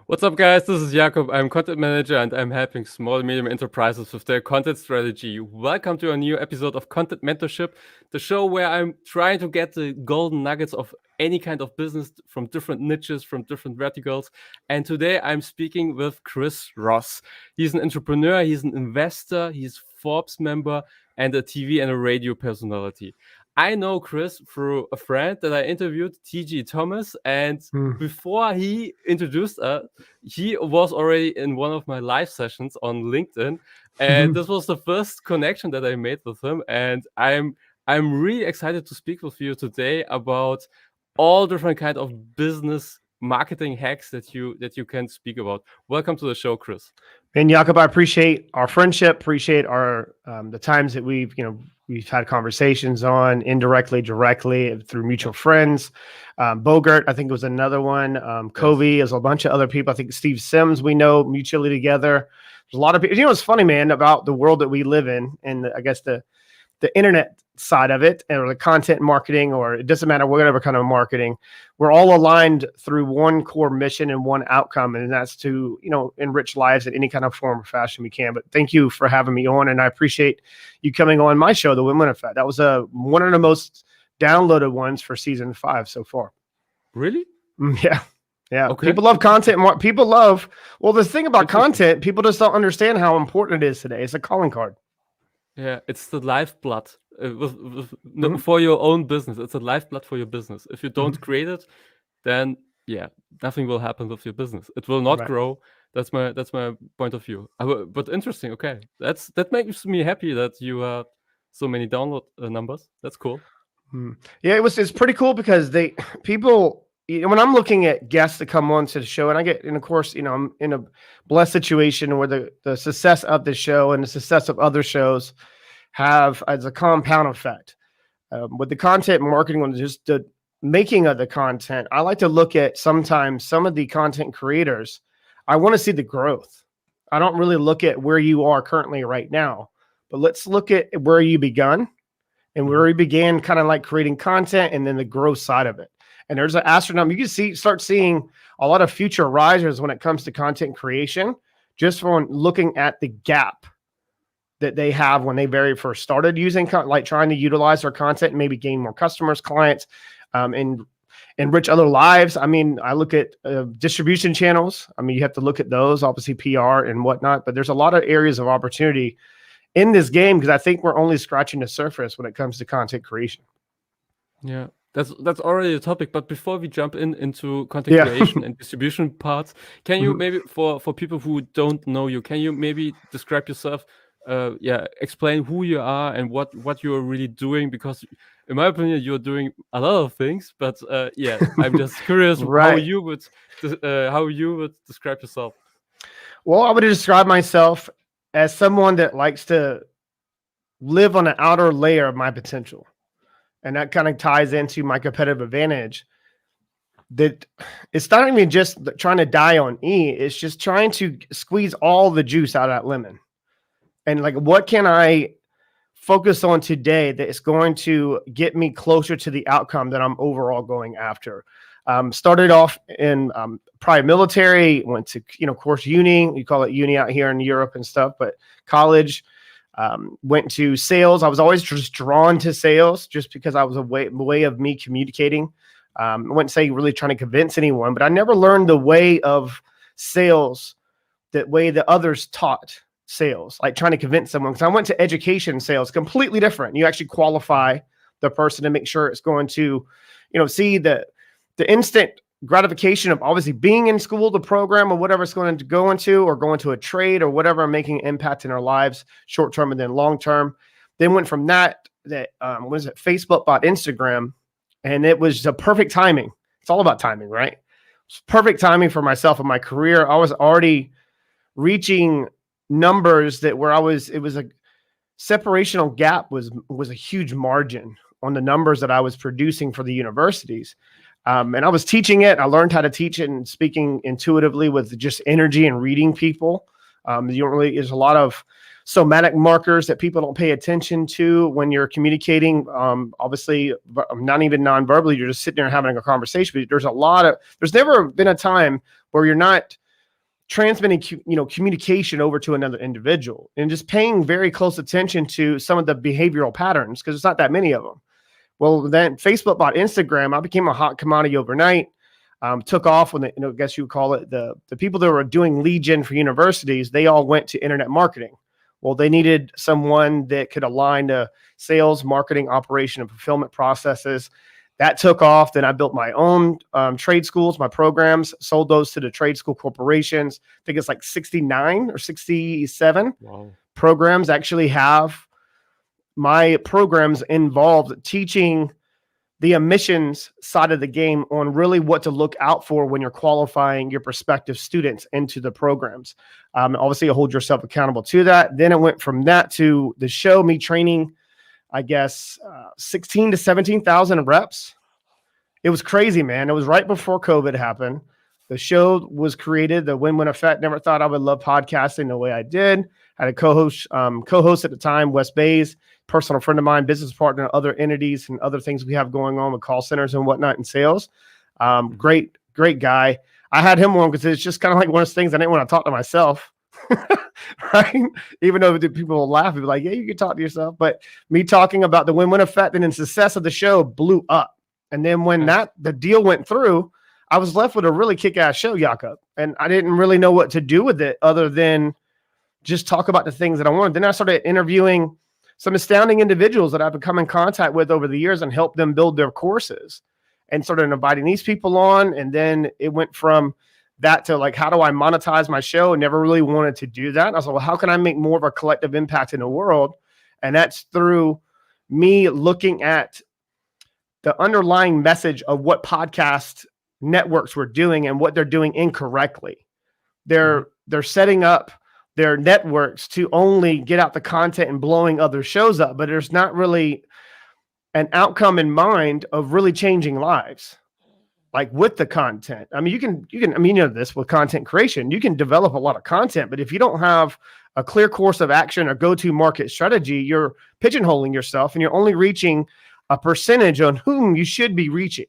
What's up, guys? This is Jakob. I'm content manager and I'm helping small and medium enterprises with their content strategy. Welcome to a new episode of Content Mentorship, the show where I'm trying to get the golden nuggets of any kind of business from different niches, from different verticals. And today I'm speaking with Chris Ross. He's an entrepreneur, he's an investor, he's Forbes member, and a TV and a radio personality. I know Chris through a friend that I interviewed, TG Thomas, and before he introduced us, he was already in one of my live sessions on LinkedIn, and this was the first connection that I made with him. And I'm really excited to speak with you today about all different kind of business marketing hacks that you can speak about. Welcome to the show, Chris. And Jakob, I appreciate our friendship, appreciate our the times that we've had conversations on indirectly, directly through mutual friends. Bogart, I think, was another one. Covey, there's a bunch of other people. I think Steve Sims, we know mutually together. There's a lot of people. It's funny, man, about the world that we live in, and I guess the internet side of it, or the content marketing, or it doesn't matter whatever kind of marketing, we're all aligned through one core mission and one outcome, and that's to enrich lives in any kind of form or fashion we can. But thank you for having me on, and I appreciate you coming on my show, The Women Effect. That was one of the most downloaded ones for season 5 so far. Really? Yeah. Okay. People love content. Well, the thing about content, people just don't understand how important it is today. It's a calling card. Yeah, it's the lifeblood for your own business. It's a lifeblood for your business. If you don't create it, then nothing will happen with your business. It will not grow. That's my point of view. But interesting. Okay, that makes me happy that you have so many download numbers. That's cool. Yeah, it's pretty cool because people. When I'm looking at guests that come on to the show, and of course, I'm in a blessed situation where the success of the show and the success of other shows have as a compound effect. With the content marketing on just the making of the content, I like to look at sometimes some of the content creators. I want to see the growth. I don't really look at where you are currently right now, but let's look at where you begun and where you began kind of like creating content and then the growth side of it. And there's an astronomical, you can start seeing a lot of future risers when it comes to content creation, just from looking at the gap that they have when they very first started using, like trying to utilize their content and maybe gain more customers, clients, and enrich other lives. I mean, I look at distribution channels. I mean, you have to look at those, obviously PR and whatnot, but there's a lot of areas of opportunity in this game because I think we're only scratching the surface when it comes to content creation. Yeah. That's already a topic, but before we jump into content creation and distribution parts, can you maybe for people who don't know you, can you maybe describe yourself? Explain who you are and what you are really doing, because in my opinion you're doing a lot of things, but I'm just curious how you would describe yourself. Well, I would describe myself as someone that likes to live on the outer layer of my potential. And that kind of ties into my competitive advantage. That it's not even just trying to die on E. It's just trying to squeeze all the juice out of that lemon. And like, what can I focus on today that is going to get me closer to the outcome that I'm overall going after? Started off in prior military, went to, of course, uni. We call it uni out here in Europe and stuff, but college. Went to sales. I was always just drawn to sales just because I was a way of me communicating. I wouldn't say really trying to convince anyone, but I never learned the way of sales, that way that others taught sales, like trying to convince someone. Because I went to education sales, completely different. You actually qualify the person to make sure it's going to, see the instant gratification of obviously being in school, the program, or whatever it's going to go into, or going to a trade or whatever, making an impact in our lives, short term and then long term. Then went from that Facebook bought Instagram, and it was the perfect timing. It's all about timing, right? It's perfect timing for myself and my career. I was already reaching numbers that where it was a separational gap was a huge margin on the numbers that I was producing for the universities. And I was teaching it. I learned how to teach it and speaking intuitively with just energy and reading people. There's a lot of somatic markers that people don't pay attention to when you're communicating. Obviously, not even non-verbally, you're just sitting there having a conversation. But there's never been a time where you're not transmitting, communication over to another individual, and just paying very close attention to some of the behavioral patterns, because it's not that many of them. Well, then Facebook bought Instagram. I became a hot commodity overnight. Took off when I guess you would call it the people that were doing lead gen for universities. They all went to internet marketing. Well, they needed someone that could align to sales, marketing, operation, and fulfillment processes. That took off. Then I built my own trade schools, my programs, sold those to the trade school corporations. I think it's like 69 or 67 programs actually have. My programs involved teaching the emissions side of the game on really what to look out for when you're qualifying your prospective students into the programs. Obviously, you hold yourself accountable to that. Then it went from that to the show, me training, I guess, 16 to 17,000 reps. It was crazy, man. It was right before COVID happened. The show was created, the Win-Win Effect. Never thought I would love podcasting the way I did. I had a co-host at the time, Wes Bays, personal friend of mine, business partner, other entities and other things we have going on with call centers and whatnot in sales. Great guy. I had him on because it's just kind of like one of those things I didn't want to talk to myself. Right? Even though people will laugh, people like, yeah, you can talk to yourself. But me talking about the Win-Win Effect and the success of the show blew up. And then when the deal went through, I was left with a really kick-ass show, Jakob. And I didn't really know what to do with it other than just talk about the things that I wanted. Then I started interviewing some astounding individuals that I've come in contact with over the years and helped them build their courses, and started inviting these people on. And then it went from that to like, how do I monetize my show? I never really wanted to do that. And I was like, well, how can I make more of a collective impact in the world? And that's through me looking at the underlying message of what podcast networks were doing and what they're doing incorrectly. They're setting up their networks to only get out the content and blowing other shows up, but there's not really an outcome in mind of really changing lives. Like with the content. I mean, you can, this with content creation, you can develop a lot of content, but if you don't have a clear course of action or go-to market strategy, you're pigeonholing yourself and you're only reaching a percentage on whom you should be reaching.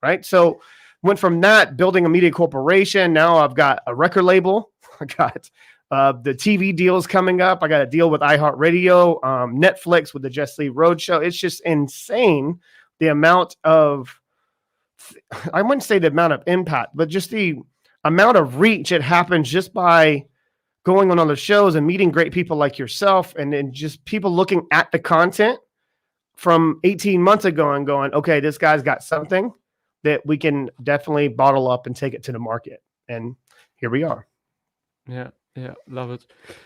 Right. So went from that, building a media corporation. Now I've got a record label. I got the TV deals coming up. I got a deal with iHeartRadio, Netflix with the Just Leave Roadshow. It's just insane the amount of, I wouldn't say the amount of impact, but just the amount of reach it happens just by going on other shows and meeting great people like yourself, and then just people looking at the content from 18 months ago and going, okay, this guy's got something that we can definitely bottle up and take it to the market. And here we are. Yeah, love it.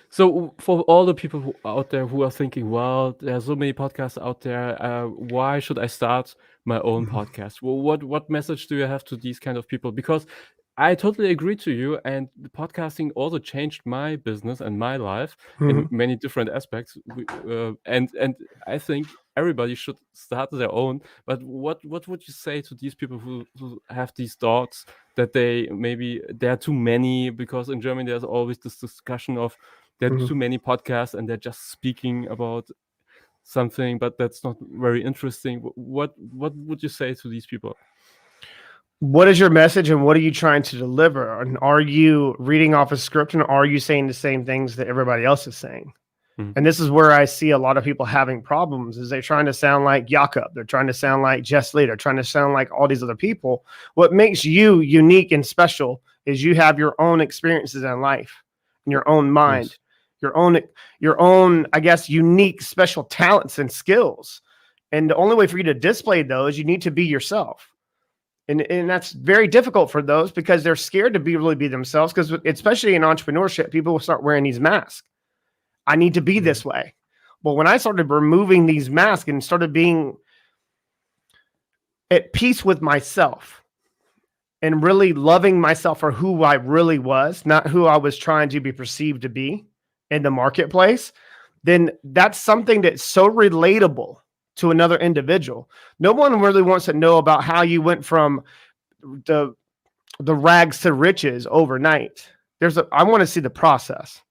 So for all the people out there who are thinking, well, there's so many podcasts out there, why should I start my own podcast? Well, what message do you have to these kind of people? Because I totally agree to you, and the podcasting also changed my business and my life in many different aspects. And I think everybody should start their own. But what would you say to these people who have these thoughts that there are too many? Because in Germany there's always this discussion of there are too many podcasts and they're just speaking about something, but that's not very interesting. What would you say to these people? What is your message and what are you trying to deliver? And are you reading off a script, and are you saying the same things that everybody else is saying? And this is where I see a lot of people having problems, is they're trying to sound like Jakob. They're trying to sound like Jess Lee. They're trying to sound like all these other people. What makes you unique and special is you have your own experiences in life, and your own mind, your own, I guess, unique, special talents and skills. And the only way for you to display those, you need to be yourself. And that's very difficult for those because they're scared to really be themselves, because especially in entrepreneurship, people will start wearing these masks. I need to be this way. Well, when I started removing these masks and started being at peace with myself and really loving myself for who I really was, not who I was trying to be perceived to be in the marketplace, then that's something that's so relatable to another individual. No one really wants to know about how you went from the rags to riches overnight. I want to see the process.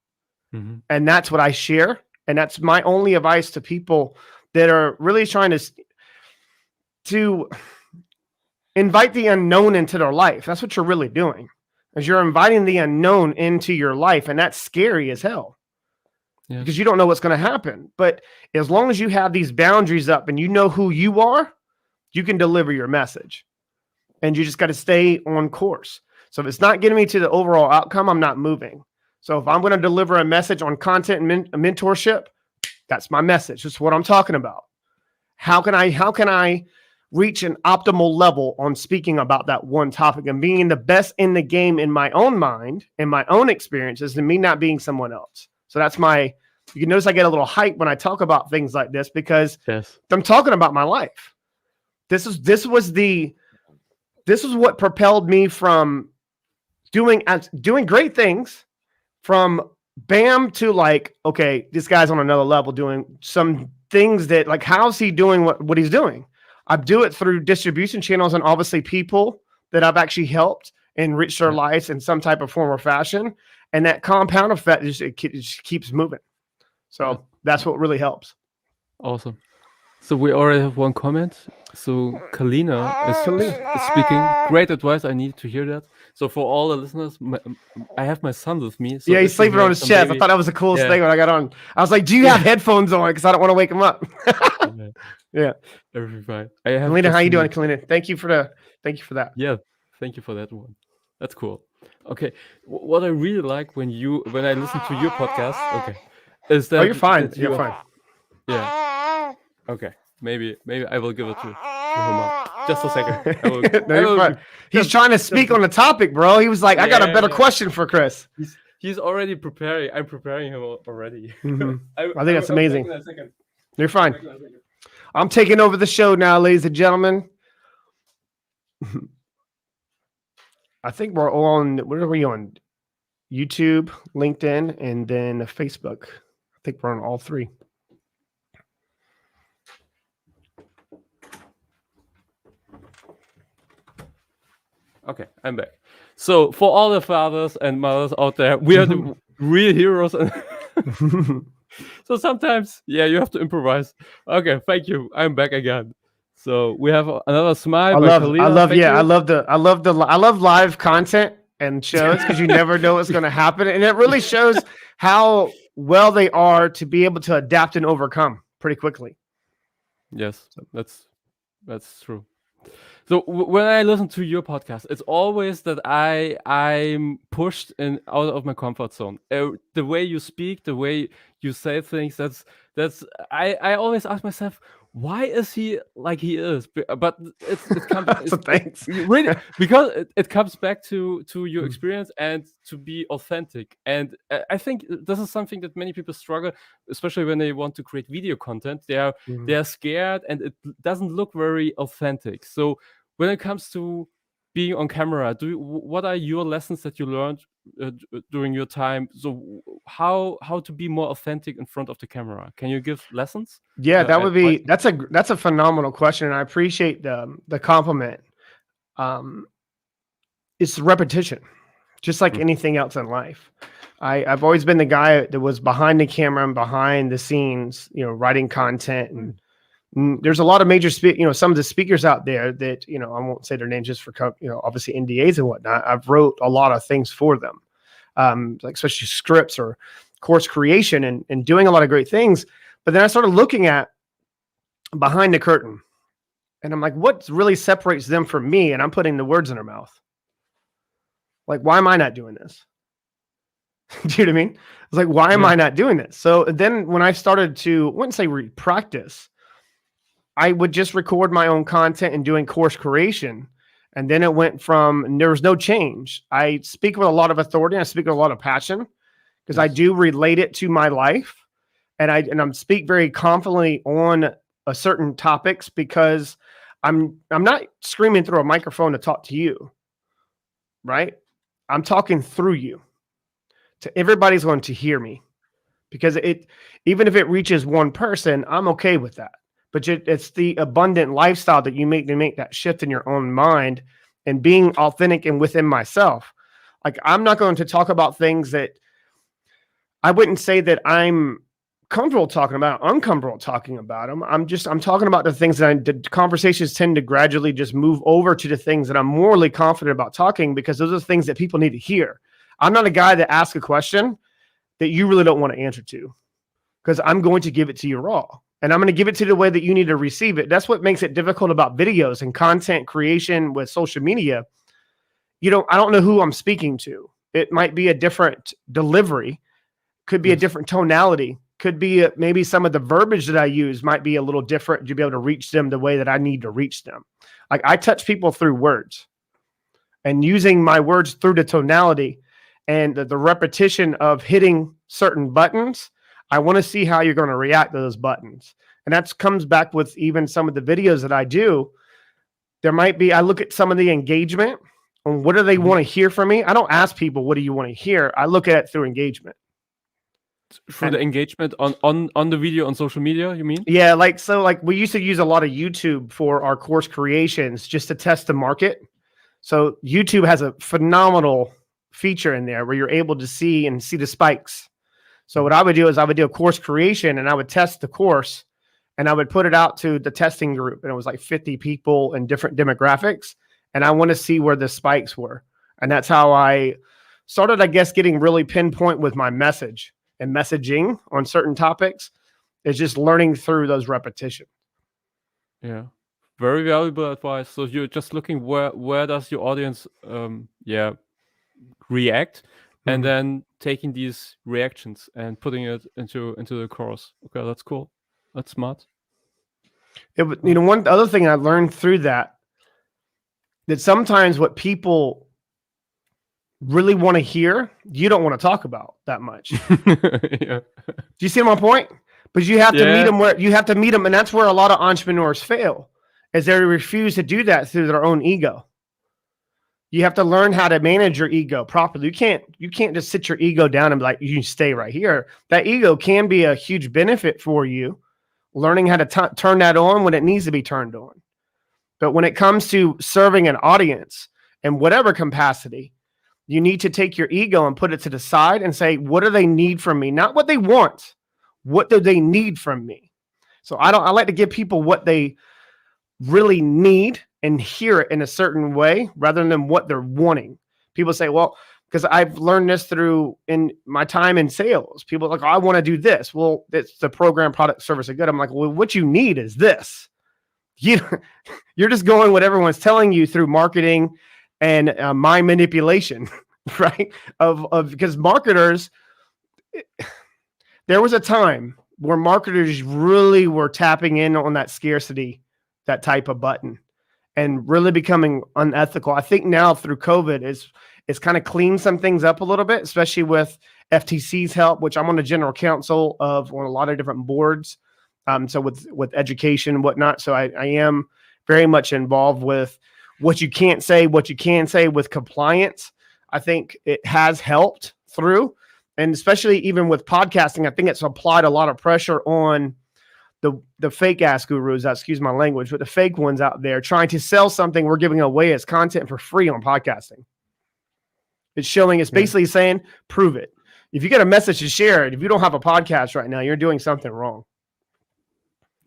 And that's what I share. And that's my only advice to people that are really trying to invite the unknown into their life. That's what you're really doing. as you're inviting the unknown into your life. And that's scary as hell because you don't know what's going to happen. But as long as you have these boundaries up and you know who you are, you can deliver your message. And you just got to stay on course. So if it's not getting me to the overall outcome, I'm not moving. So if I'm going to deliver a message on content and mentorship, that's my message. That's what I'm talking about. How can I reach an optimal level on speaking about that one topic and being the best in the game in my own mind and my own experiences and me not being someone else. So that's you can notice I get a little hype when I talk about things like this because I'm talking about my life. This is what propelled me from doing great things from bam to like, okay, this guy's on another level doing some things that like, how's he doing what he's doing? I do it through distribution channels and obviously people that I've actually helped enrich their lives in some type of form or fashion. And that compound effect it just keeps moving. So that's what really helps. Awesome. So we already have one comment. So Kalina is speaking. Great advice. I need to hear that. So for all the listeners, I have my son with me. So he's sleeping on his chest. I thought that was the coolest thing when I got on. I was like, do you have headphones on? Because I don't want to wake him up. Everything fine. Kalina, how you doing, Kalina? Thank you for that. Yeah, thank you for that one. That's cool. Okay. What I really like when I listen to your podcast, is that you're fine. You're fine. Yeah. Okay. Maybe I will give it to him. Just a second. He's trying to speak on the topic, bro. He was like, I got a better question for Chris. He's already preparing. I'm preparing him already. Mm-hmm. I think that's amazing. You're fine. I'm taking over the show now, ladies and gentlemen. I think we're on, what are we on? YouTube, LinkedIn, and then Facebook. I think we're on all three. Okay, I'm back. So for all the fathers and mothers out there, we are the real heroes. So sometimes, you have to improvise. Okay, thank you. I'm back again. So we have another smile. I love live content and shows because you never know what's going to happen, and it really shows how well they are to be able to adapt and overcome pretty quickly. Yes, that's true. So when I listen to your podcast, it's always that I'm pushed out of my comfort zone. The way you speak, the way you say things, I always ask myself, why is he like he is? But it comes so thanks. Really, because it comes back to your experience and to be authentic. And I think this is something that many people struggle, especially when they want to create video content. They are scared and it doesn't look very authentic. So when it comes to being on camera, what are your lessons that you learned during your time? So how to be more authentic in front of the camera? Can you give lessons? Yeah, that's a phenomenal question, and I appreciate the compliment. It's repetition, just like anything else in life. I've always been the guy that was behind the camera and behind the scenes, writing content, and there's a lot of major some of the speakers out there that I won't say their names just for obviously NDAs and whatnot. I've wrote a lot of things for them, like especially scripts or course creation and doing a lot of great things. But then I started looking at behind the curtain, and I'm like, what really separates them from me? And I'm putting the words in their mouth. Like, why am I not doing this? Do you know what I mean? It's like, why am I not doing this? So then when I started to, I wouldn't say practice, I would just record my own content and doing course creation. And then it went from, there was no change. I speak with a lot of authority. And I speak with a lot of passion because I do relate it to my life. And I speak very confidently on a certain topics because I'm not screaming through a microphone to talk to you, right? I'm talking through you to everybody's going to hear me because even if it reaches one person, I'm okay with that. But it's the abundant lifestyle that you make to make that shift in your own mind and being authentic and within myself. Like, I'm not going to talk about things that I wouldn't say that I'm comfortable talking about, uncomfortable talking about them. I'm talking about the things that the conversations tend to gradually just move over to the things that I'm morally confident about talking, because those are the things that people need to hear. I'm not a guy that asks a question that you really don't want to answer to, because I'm going to give it to you raw, and I'm going to give it to you the way that you need to receive it. That's what makes it difficult about videos and content creation with social media. I don't know who I'm speaking to. It might be a different delivery, could be a different tonality, could be maybe some of the verbiage that I use might be a little different to be able to reach them the way that I need to reach them. Like, I touch people through words, and using my words through the tonality and the repetition of hitting certain buttons. I want to see how you're going to react to those buttons. And that comes back with even some of the videos that I do. I look at some of the engagement on what do they want to hear from me. I don't ask people, what do you want to hear? I look at it through engagement. For the engagement on the video on social media, you mean? Yeah, like we used to use a lot of YouTube for our course creations just to test the market. So YouTube has a phenomenal feature in there where you're able to see the spikes. So what I would do is I would do a course creation, and I would test the course, and I would put it out to the testing group, and it was like 50 people in different demographics, and I want to see where the spikes were. And that's how I started, I guess, getting really pinpoint with my message and messaging on certain topics, is just learning through those repetitions. Yeah, very valuable advice. So you're just looking where does your audience react, and then taking these reactions and putting it into the course. Okay, that's cool. That's smart. One other thing I learned through that sometimes what people really want to hear, you don't want to talk about that much. Yeah. Do you see my point? But you have to meet them and that's where a lot of entrepreneurs fail, is they refuse to do that through their own ego. You have to learn how to manage your ego properly. You can't just sit your ego down and be like, you stay right here. That ego can be a huge benefit for you, learning how to turn that on when it needs to be turned on. But when it comes to serving an audience in whatever capacity, you need to take your ego and put it to the side and say, what do they need from me? Not what they want. What do they need from me? So I like to give people what they really need and hear it in a certain way rather than what they're wanting. People say, well, because I've learned this through in my time in sales. People are like, oh, I want to do this. Well, it's the program, product, service, or good. I'm like, well, what you need is this. You're just going what everyone's telling you through marketing and mind manipulation, right? Because marketers, there was a time where marketers really were tapping in on that scarcity, that type of button, and really becoming unethical. I think now through COVID it's kind of cleaned some things up a little bit, especially with FTC's help, which I'm on the general counsel of on a lot of different boards. So with education and whatnot. So I am very much involved with what you can't say, what you can say with compliance. I think it has helped through, and especially even with podcasting, I think it's applied a lot of pressure on the fake ass gurus, excuse my language, but the fake ones out there trying to sell something we're giving away as content for free on podcasting. It's basically saying, prove it. If you get a message to share it, if you don't have a podcast right now, you're doing something wrong.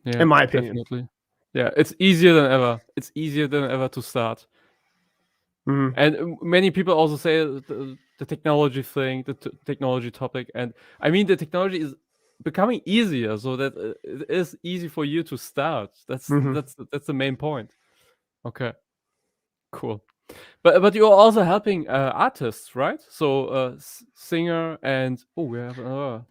Yeah, in my opinion. Definitely. Yeah, it's easier than ever. It's easier than ever to start. Mhm. And many people also say the technology thing, the technology topic. And I mean, the technology is becoming easier so that it is easy for you to start. That's the main point. Okay, cool. But you're also helping artists, right? So singer and we have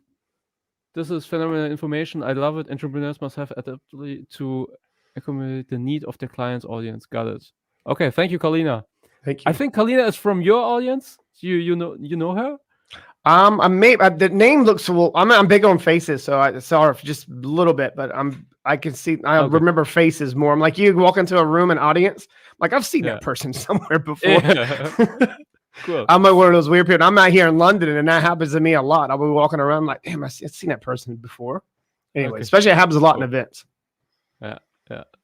this is phenomenal information. I love it. Entrepreneurs must have adaptability to accommodate the need of their client's audience. Got it. Okay, thank you, Kalina. Thank you. I think Kalina is from your audience. You know her? The name looks well. I'm big on faces, so I saw her just a little bit, but I can see. I remember faces more. I'm like, you walk into a room and audience, like I've seen that person somewhere before. Yeah. Cool. I'm like one of those weird people. I'm out here in London, and that happens to me a lot. I'll be walking around like, damn, I've seen that person before. Anyway, especially it happens a lot in events. Yeah.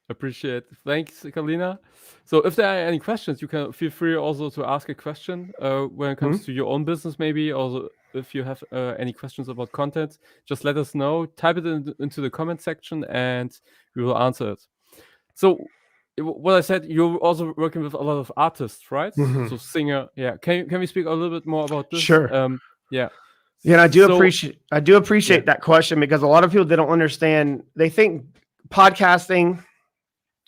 Appreciate it. Thanks, Kalina. So if there are any questions, you can feel free also to ask a question when it comes to your own business, maybe also if you have any questions about content, just let us know. Type it into the comment section, and we will answer it. So, what I said, you're also working with a lot of artists, right? Mhm. So, singer. Yeah. Can we speak a little bit more about this? Sure. Yeah. Yeah, and I do appreciate Yeah. that question, because a lot of people, they don't understand. They think podcasting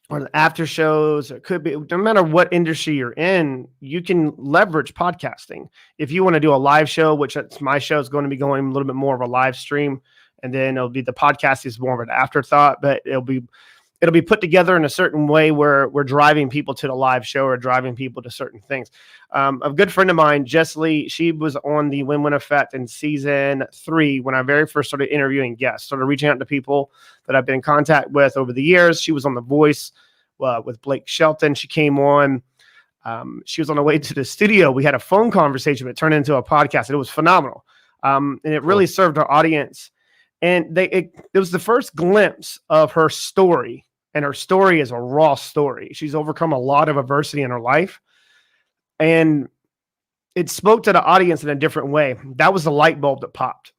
or the after shows, it could be, no matter what industry you're in, you can leverage podcasting. If you want to do a live show, which that's my show, is going to be going a little bit more of a live stream, and then it'll be, the podcast is more of an afterthought, but it'll be put together in a certain way where we're driving people to the live show or driving people to certain things. A good friend of mine, Jess Lee, she was on the Win-Win Effect in season 3 when I very first started interviewing guests, started reaching out to people that I've been in contact with over the years. She was on The Voice with Blake Shelton. She came on. She was on the way to the studio. We had a phone conversation, but it turned into a podcast. And it was phenomenal. And it really served our audience. And it was the first glimpse of her story. And her story is a raw story. She's overcome a lot of adversity in her life. And it spoke to the audience in a different way. That was the light bulb that popped.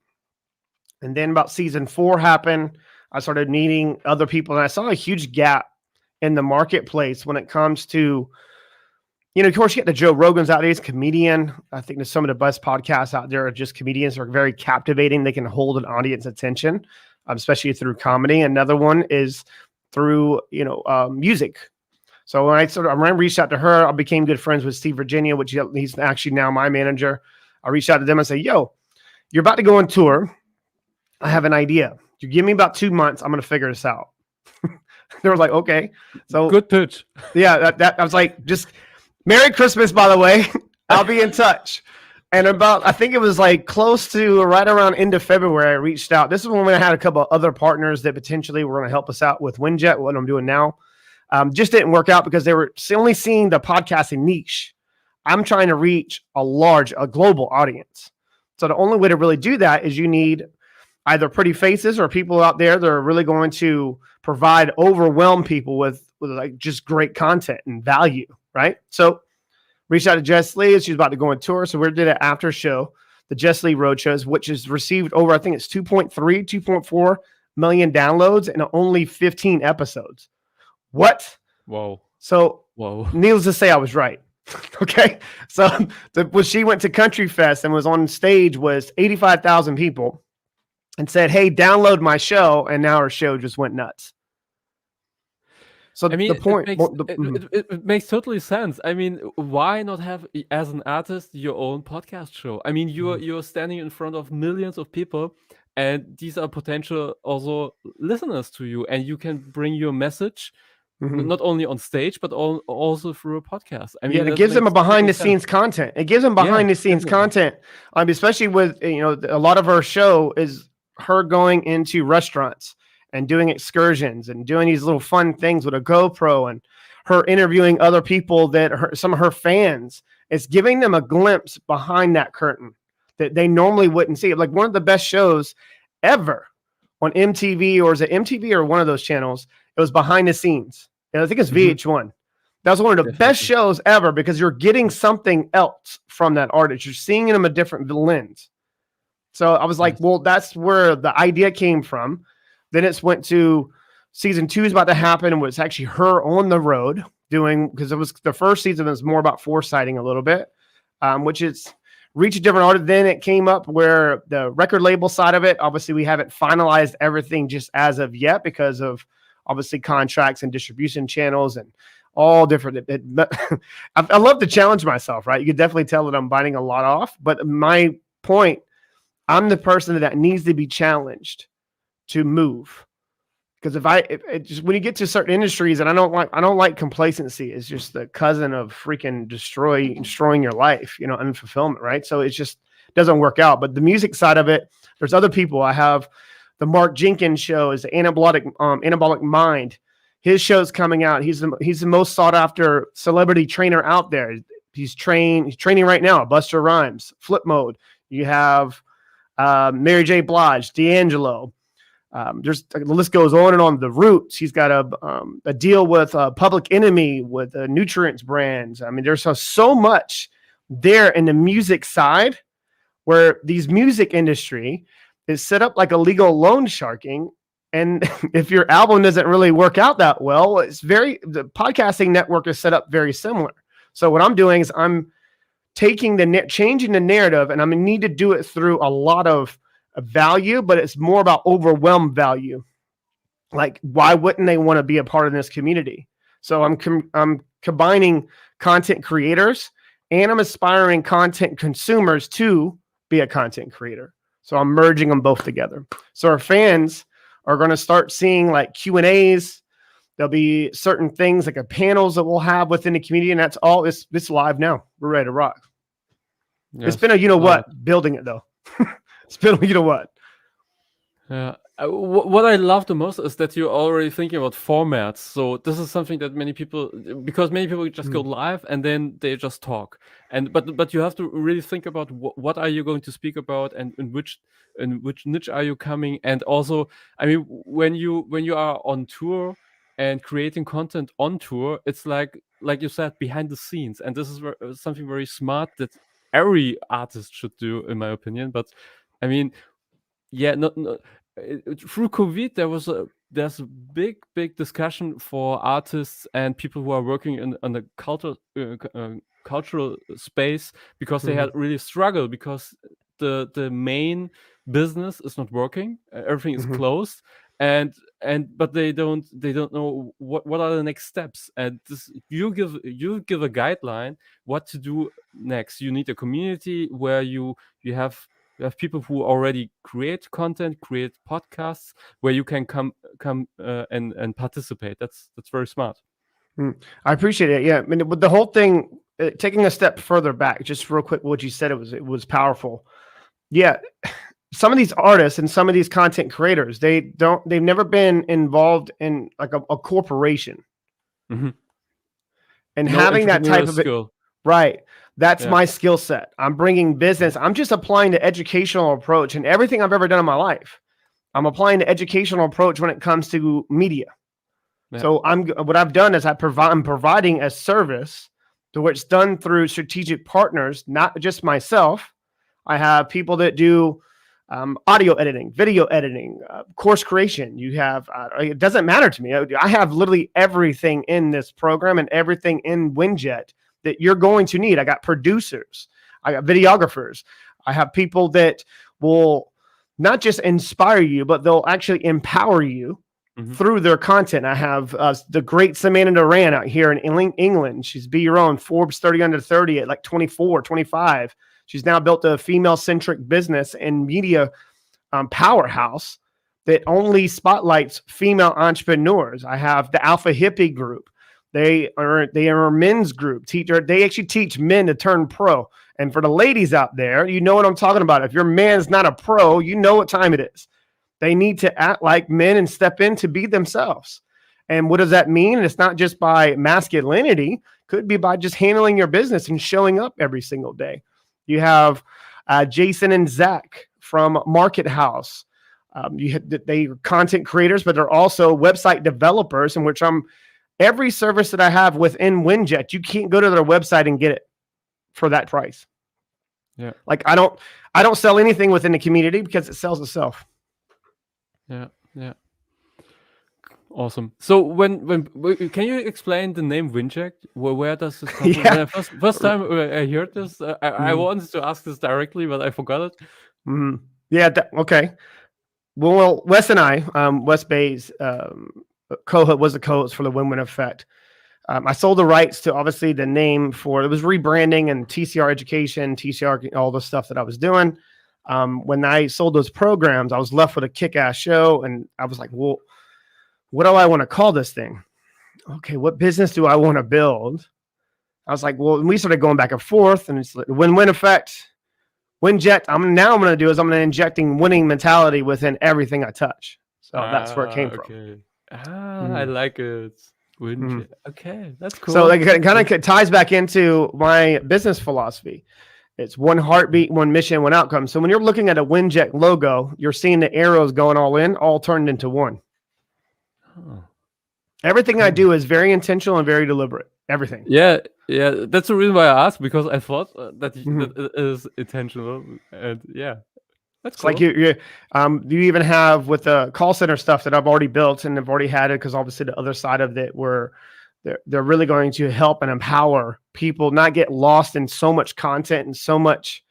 And then about season 4 happened. I started meeting other people, and I saw a huge gap in the marketplace when it comes to, of course, you get the Joe Rogans out there. He's a comedian. I think there's some of the best podcasts out there are just comedians who are very captivating. They can hold an audience attention, especially through comedy. Another one is through, music. So when I reached out to her, I became good friends with Steve Virginia, which he's actually now my manager. I reached out to them and said, yo, you're about to go on tour. I have an idea. You give me about 2 months. I'm going to figure this out. They were like, okay. So good pitch. Yeah. I was like, just Merry Christmas, by the way. I'll be in touch. And I think it was like close to right around end of February, I reached out. This is when I had a couple of other partners that potentially were going to help us out with WinJet, what I'm doing now. Just didn't work out because they were only seeing the podcasting niche. I'm trying to reach a global audience. So the only way to really do that is you need either pretty faces or people out there that are really going to overwhelm people with like just great content and value, right? So reached out to Jess Lee. She's about to go on tour. So we did an after show, the Jess Lee Road Shows, which has received over, I think it's 2.4 million downloads and only 15 episodes. What? Whoa. So needless to say, I was right. Okay. So when she went to Country Fest and was on stage was 85,000 people and said, hey, download my show. And now her show just went nuts. So the point, it makes totally sense. I mean, why not have, as an artist, your own podcast show? I mean, you're standing in front of millions of people, and these are potential also listeners to you, and you can bring your message not only on stage but also through a podcast. I mean, it gives them a behind the scenes content. It gives them behind the scenes content, especially with a lot of her show is her going into restaurants and doing excursions and doing these little fun things with a GoPro, and her interviewing other people some of her fans. It's giving them a glimpse behind that curtain that they normally wouldn't see. Like one of the best shows ever on MTV, or is it MTV or one of those channels? It was behind the scenes. And I think it's VH1. That was one of the best shows ever because you're getting something else from that artist. You're seeing them a different lens. So I was like, well, that's where the idea came from. Then it's went to season 2 is about to happen, and was actually her on the road doing, because it was the first season was more about foresighting a little bit, which is reach a different artist. Then it came up where the record label side of it, obviously we haven't finalized everything just as of yet because of obviously contracts and distribution channels and all different. I love to challenge myself, right? You can definitely tell that I'm biting a lot off, but my point, I'm the person that needs to be challenged to move, because just when you get to certain industries, and I don't like complacency. It's just the cousin of freaking destroying your life, unfulfillment, right? So it just doesn't work out. But the music side of it, there's other people. I have the Mark Jenkins show, is the Anabolic Mind. His show's coming out. He's the most sought after celebrity trainer out there. He's training right now. Buster Rhymes, Flip Mode. You have Mary J. Blige, D'Angelo. The list goes on and on. The Roots. He's got a deal with Public Enemy with nutrients brands. I mean, there's so much there in the music side where these music industry is set up like illegal loan sharking. And if your album doesn't really work out that well, the podcasting network is set up very similar. So what I'm doing is I'm changing the narrative, and I'm going to need to do it through a lot of value, but it's more about overwhelmed value. Like, why wouldn't they want to be a part of this community? So I'm combining content creators, and I'm aspiring content consumers to be a content creator. So I'm merging them both together. So our fans are going to start seeing like Q&As. There'll be certain things like panels that we'll have within the community, and that's all. It's live now. We're ready to rock. Yes. It's been a building it though. It's been what. Yeah. What I love the most is that you're already thinking about formats. So this is something that many people just go live and then they just talk. But you have to really think about what are you going to speak about, and in which niche are you coming. And also, I mean, when you are on tour and creating content on tour, it's like you said, behind the scenes. And this is something very smart that every artist should do, in my opinion. But I mean, yeah, through COVID, there's a big discussion for artists and people who are working in the cultural space, because they had really struggled because the main business is not working, everything is closed, but they don't know what are the next steps. And you give a guideline what to do next. You need a community where you have people who already create content, create podcasts, where you can come and participate. That's very smart. I appreciate it. Yeah, I mean, with the whole thing, taking a step further back, just real quick, what you said, it was powerful. Yeah, some of these artists and some of these content creators, they've never been involved in like a corporation, and having that type of skill. Right. That's my skill set. I'm bringing business. I'm just applying the educational approach, and everything I've ever done in my life, I'm applying the educational approach when it comes to media. Yeah. So what I've done is I'm providing a service to which done through strategic partners, not just myself. I have people that do audio editing, video editing, course creation. You have, it doesn't matter to me. I have literally everything in this program and everything in WinJet that you're going to need. I got producers, I got videographers, I have people that will not just inspire you, but they'll actually empower you through their content. I have the great Samantha Duran out here in England. She's Be Your Own, Forbes 30 under 30 at like 24, 25. She's now built a female-centric business and media powerhouse that only spotlights female entrepreneurs. I have the Alpha Hippie group. They are a men's group. They actually teach men to turn pro. And for the ladies out there, you know what I'm talking about. If your man's not a pro, you know what time it is. They need to act like men and step in to be themselves. And what does that mean? It's not just by masculinity. Could be by just handling your business and showing up every single day. You have Jason and Zach from Market House. They are content creators, but they're also website developers, in which every service that I have within WinJet, you can't go to their website and get it for that price. Yeah. Like I don't sell anything within the community because it sells itself. Yeah. Awesome. So when can you explain the name WinJet? Where does this come from? When I first time I heard this, I wanted to ask this directly, but I forgot it. Yeah. Okay. Well, Wes and I, Wes Bay's was the co-host for the Win-Win Effect. I sold the rights to obviously the name it was rebranding and TCR education, TCR, all the stuff that I was doing. When I sold those programs, I was left with a kick-ass show, and I was like, well, what do I want to call this thing? Okay, what business do I want to build? I was like, well, and we started going back and forth, and it's like the Win-Win Effect, WinJet. I'm going to injecting winning mentality within everything I touch. So that's where it came from. I like it. WinJet. Okay, that's cool. So it kind of ties back into my business philosophy. It's one heartbeat, one mission, one outcome. So when you're looking at a WinJet logo, you're seeing the arrows going all turned into one. Everything I do is very intentional and very deliberate. Everything. Yeah, Yeah, that's the reason why I asked, because I thought that Mhm. that it is intentional, and yeah, that's It's like cool. you even have with the call center stuff that I've already built and have already had it, because obviously the other side of it where they're really going to help and empower people not get lost in so much content and so much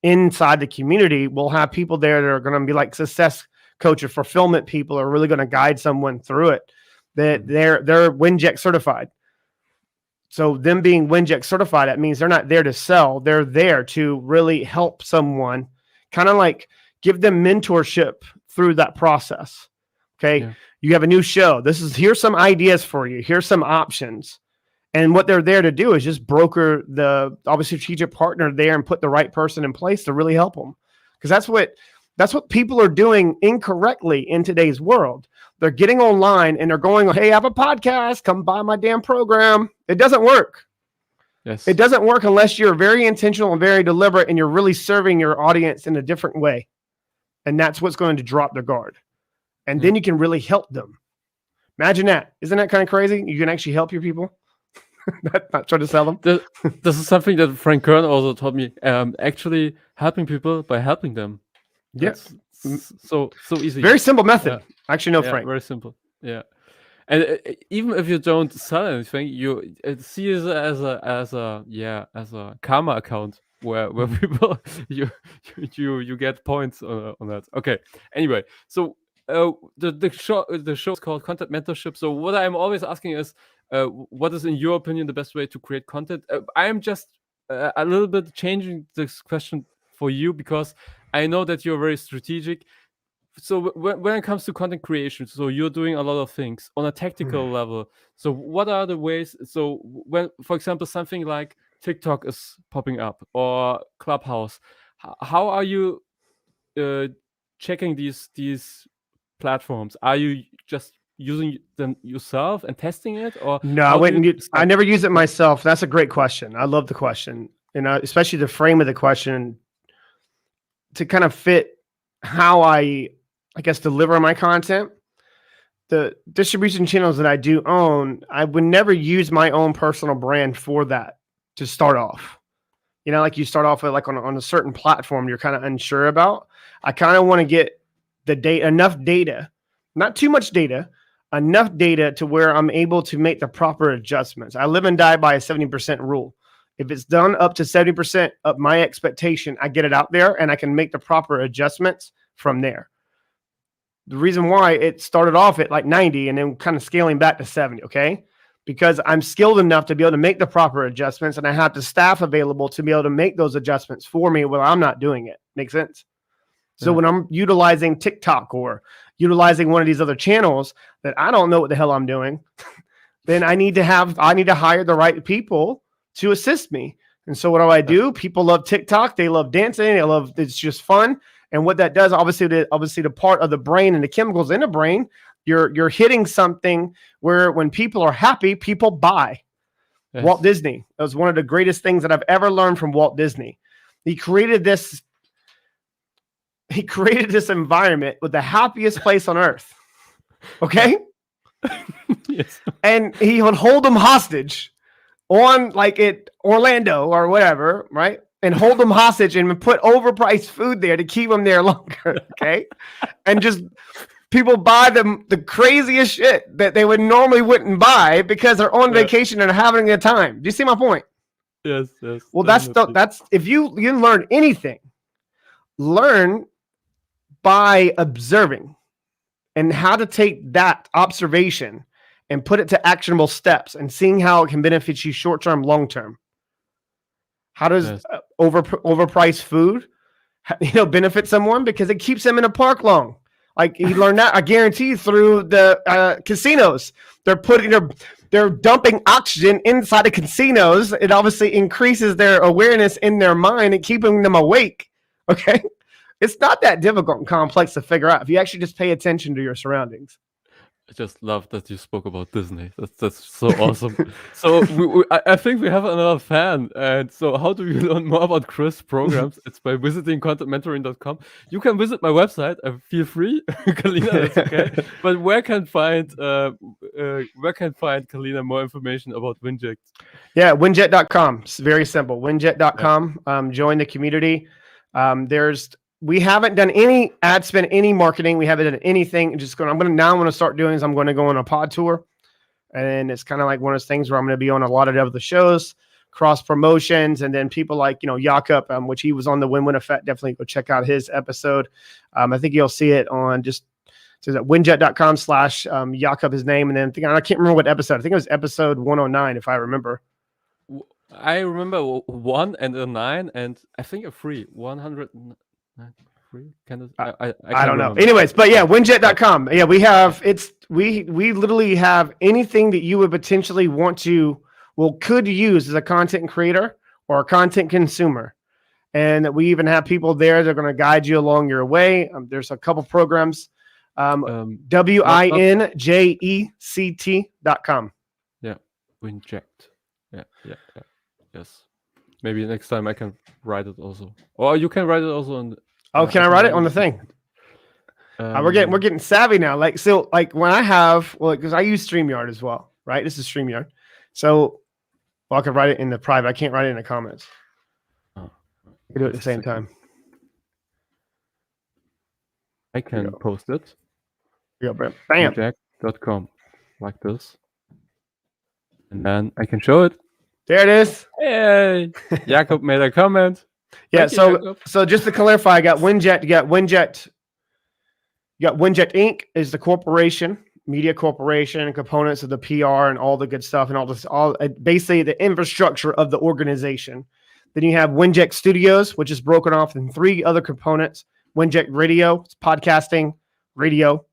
inside the community. We'll have people there that are going to be like success coach or fulfillment people are really going to guide someone through it. That Mhm. they're WinJect certified. So them being WinJect certified, that means they're not there to sell. They're there to really help someone, kind of like give them mentorship through that process. Okay. Yeah. You have a new show. Here's some ideas for you. Here's some options. And what they're there to do is just broker the obviously strategic partner there and put the right person in place to really help them. Because that's what people are doing incorrectly in today's world. They're getting online and they're going, hey, I have a podcast. Come buy my damn program. It doesn't work. Yes. It doesn't work unless you're very intentional and very deliberate and you're really serving your audience in a different way. And that's what's going to drop their guard. And then you can really help them. Imagine that. Isn't that kind of crazy? You can actually help your people. Not try to sell them. This is something that Frank Kern also taught me. Actually helping people by helping them. Yeah. That's so easy. Very simple method. Yeah. Actually, no, Yeah, Frank. very simple. Yeah. And even if you don't sell anything, you see it as a karma account where people you get points on that. Okay. Anyway, so the show is called Content Mentorship. So what I'm always asking is, what is in your opinion the best way to create content? I am just a little bit changing this question for you, because I know that you're very strategic. So when it comes to content creation, so you're doing a lot of things on a tactical level. So what are the ways? So when, for example, something like TikTok is popping up or Clubhouse, how are you checking these platforms? Are you just using them yourself and testing it, or No, I how do you wouldn't. I decide? never use it myself. That's a great question. I love the question, and especially the frame of the question to kind of fit how I guess, deliver my content. The distribution channels that I do own, I would never use my own personal brand for that to start off. You know, like you start off with like on a certain platform you're kind of unsure about. I kind of want to get the data, enough data, not too much data, enough data to where I'm able to make the proper adjustments. I live and die by a 70% rule. If it's done up to 70% of my expectation, I get it out there and I can make the proper adjustments from there. The reason why it started off at like 90 and then kind of scaling back to 70, okay? Because I'm skilled enough to be able to make the proper adjustments and I have the staff available to be able to make those adjustments for me when I'm not doing it. Make sense? So when I'm utilizing TikTok or utilizing one of these other channels that I don't know what the hell I'm doing, then I need to hire the right people to assist me. And so what do? People love TikTok. They love dancing. It's just fun. And what that does, obviously the part of the brain and the chemicals in the brain, you're hitting something where when people are happy, people buy. Yes. Walt Disney, that was one of the greatest things that I've ever learned from Walt Disney. He created this environment with the happiest place on earth. Okay? Yes. And he would hold them hostage on like at Orlando or whatever, right? And hold them hostage and put overpriced food there to keep them there longer, okay? And just people buy them the craziest shit that they wouldn't buy because they're on vacation and having a time. Do you see my point? Yes. Well, that's if you learn anything, learn by observing and how to take that observation and put it to actionable steps and seeing how it can benefit you short-term, long-term. How does overpriced food, benefit someone? Because it keeps them in a park long. Like he learned that, I guarantee, through the casinos. They're dumping oxygen inside the casinos. It obviously increases their awareness in their mind and keeping them awake. Okay, it's not that difficult and complex to figure out if you actually just pay attention to your surroundings. I just love that you spoke about Disney. That's so awesome. So I think we have another fan. And so how do you learn more about Chris' programs? It's by visiting contentmentoring.com. You can visit my website. Feel free, Kalina. That's okay. But where can find Kalina more information about Winject? Yeah, winjet.com. It's very simple. Winjet.com. Join the community. We haven't done any ad spend, any marketing. We haven't done anything. I'm going to start doing is I'm going to go on a pod tour. And it's kind of like one of those things where I'm going to be on a lot of other shows, cross promotions. And then people like, Jakob, which he was on the Win-Win Effect. Definitely go check out his episode. I think you'll see it on just winjet.com/ Jakob, his name. And then I can't remember what episode. I think it was episode 109, if I remember. I remember 1 and a 9, and I think a 3. 103. I don't know. Anyways, but yeah, winjet.com. Yeah, we literally have anything that you would potentially could use as a content creator or a content consumer. And we even have people there that are going to guide you along your way. There's a couple programs. winject.com. Yeah, Winject. Yeah. Yes. Maybe next time I can write it also. Or you can write it also on. Can I write it on the thing? We're getting savvy now. Because I use StreamYard as well, right? This is StreamYard. So I can write it in the private. I can't write it in the comments. We do it at the same time. I can post it. Bam. Winject.com like this. And then I can show it. There it is. Hey, Jakob made a comment. Yeah. So just to clarify, I got Winjet. You got Winjet Inc. is the corporation, media corporation, and components of the PR and all the good stuff and all basically the infrastructure of the organization. Then you have Winject Studios, which is broken off in 3 other components. Winject Radio, it's podcasting, radio.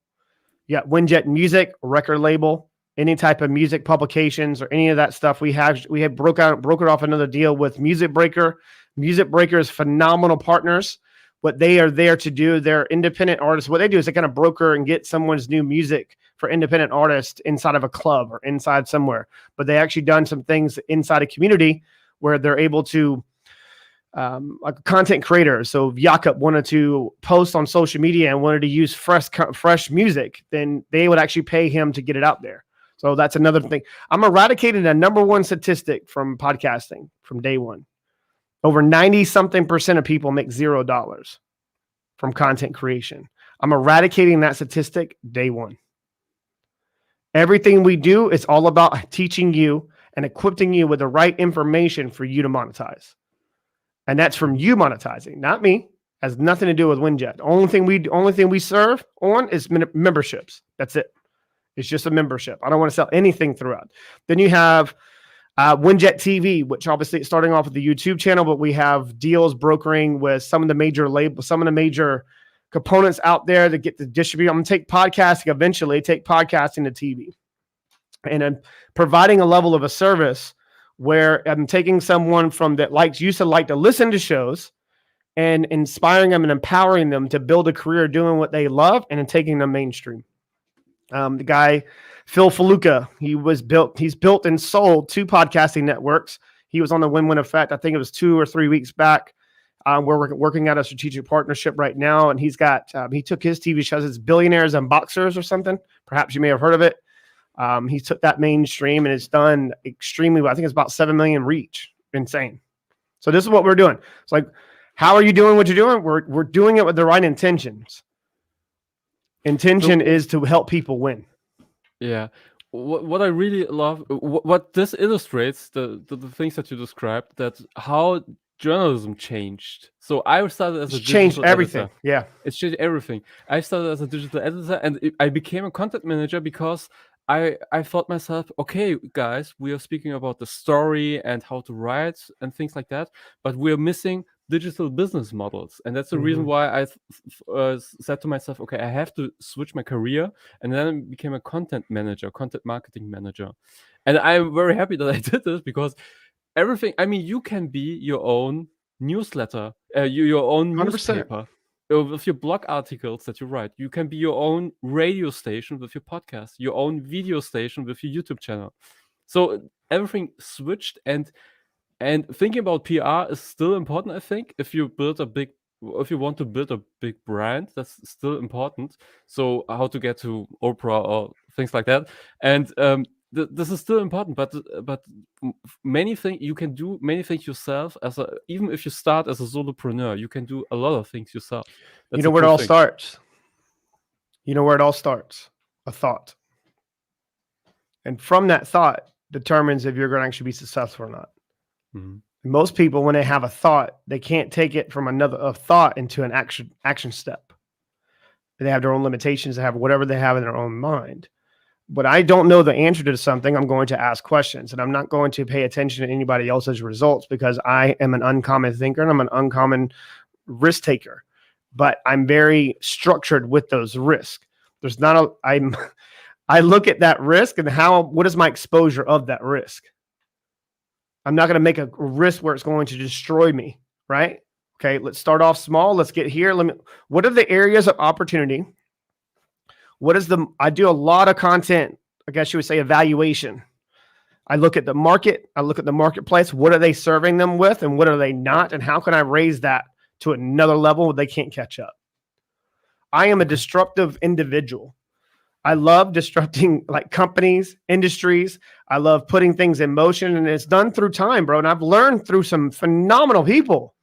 You got Winject Music, record label. Any type of music publications or any of that stuff, we have broken off another deal with Music Breaker. Music Breaker is phenomenal partners. What they are there to do, they're independent artists. What they do is they kind of broker and get someone's new music for independent artists inside of a club or inside somewhere. But they actually done some things inside a community where they're able to, like a content creator. So if Jakob wanted to post on social media and wanted to use fresh music, then they would actually pay him to get it out there. So that's another thing. I'm eradicating a number one statistic from podcasting from day one. Over 90-something% of people make $0 from content creation. I'm eradicating that statistic day one. Everything we do is all about teaching you and equipping you with the right information for you to monetize. And that's from you monetizing, not me. Has nothing to do with Winjet. The only thing we serve on is memberships. That's it. It's just a membership. I don't want to sell anything throughout. Then you have Winjet TV, which obviously it's starting off with the YouTube channel, but we have deals brokering with some of the major labels, some of the major components out there to get the distribute. I'm going to take podcasting to TV. And I'm providing a level of a service where I'm taking someone from that used to like to listen to shows and inspiring them and empowering them to build a career doing what they love and then taking them mainstream. The guy, Phil Faluca, he's built and sold 2 podcasting networks. He was on the Win-Win Effect. I think it was 2 or 3 weeks back. We're working out a strategic partnership right now. And he's got, he took his TV shows, it's Billionaires and Boxers or something. Perhaps you may have heard of it. He took that mainstream and it's done extremely well. I think it's about 7 million reach. Insane. So this is what we're doing. It's like, how are you doing what you're doing? We're doing it with the right intentions. Intention is to help people win. Yeah. What I really love, what this illustrates, the things that you described, that how journalism changed. So I started as a digital changed everything. editor. Yeah. It's changed everything. I started as a digital editor and I became a content manager because I thought myself, okay, guys, we are speaking about the story and how to write and things like that, but we're missing digital business models. And that's the reason why I said to myself, okay, I have to switch my career. And then I became a content manager, content marketing manager. And I'm very happy that I did this because everything, I mean, you can be your own newsletter, your own 100%. newspaper. with your blog articles that you write. You can be your own radio station with your podcast, your own video station with your YouTube channel. So everything switched, and thinking about PR is still important. I think if you want to build a big brand, that's still important. So how to get to Oprah or things like that, and this is still important. But many things you can do, many things yourself. Even if you start as a solopreneur, you can do a lot of things yourself. That's You know a where it cool all thing. starts? You know where it all starts? A thought. And from that thought determines if you're going to actually be successful or not. Mhm. Most people, when they have a thought, they can't take it from a thought into an action step. They have their own limitations. They have whatever they have in their own mind. But I don't know the answer to something, I'm going to ask questions, and I'm not going to pay attention to anybody else's results because I am an uncommon thinker and I'm an uncommon risk taker. But I'm very structured with those risks. There's not I look at that risk and what is my exposure of that risk? I'm not going to make a risk where it's going to destroy me, right? Okay, let's start off small. Let's get here. What are the areas of opportunity? I do a lot of content, I guess you would say evaluation. I look at the market. I look at the marketplace. What are they serving them with and what are they not? And how can I raise that to another level where they can't catch up? I am a disruptive individual. I love disrupting like companies, industries. I love putting things in motion, and it's done through time, bro. And I've learned through some phenomenal people.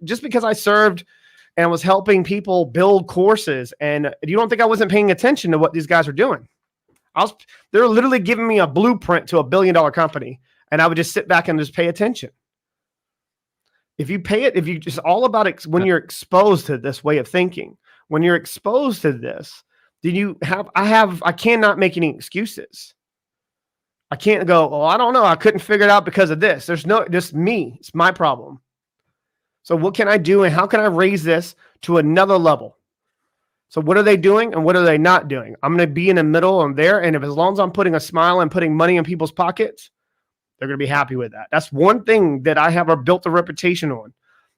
Just because I served and was helping people build courses, and you don't think I wasn't paying attention to what these guys are doing? They're literally giving me a blueprint to $1 billion company, and I would just sit back and just pay attention. If you just all about it, when you're exposed to this way of thinking, when you're exposed to this, then I cannot make any excuses. I can't go, oh, I don't know. I couldn't figure it out because of this. Just me. It's my problem. So what can I do and how can I raise this to another level? So what are they doing and what are they not doing? I'm going to be in the middle and there. And as long as I'm putting a smile and putting money in people's pockets, they're going to be happy with that. That's one thing that I have built a reputation on,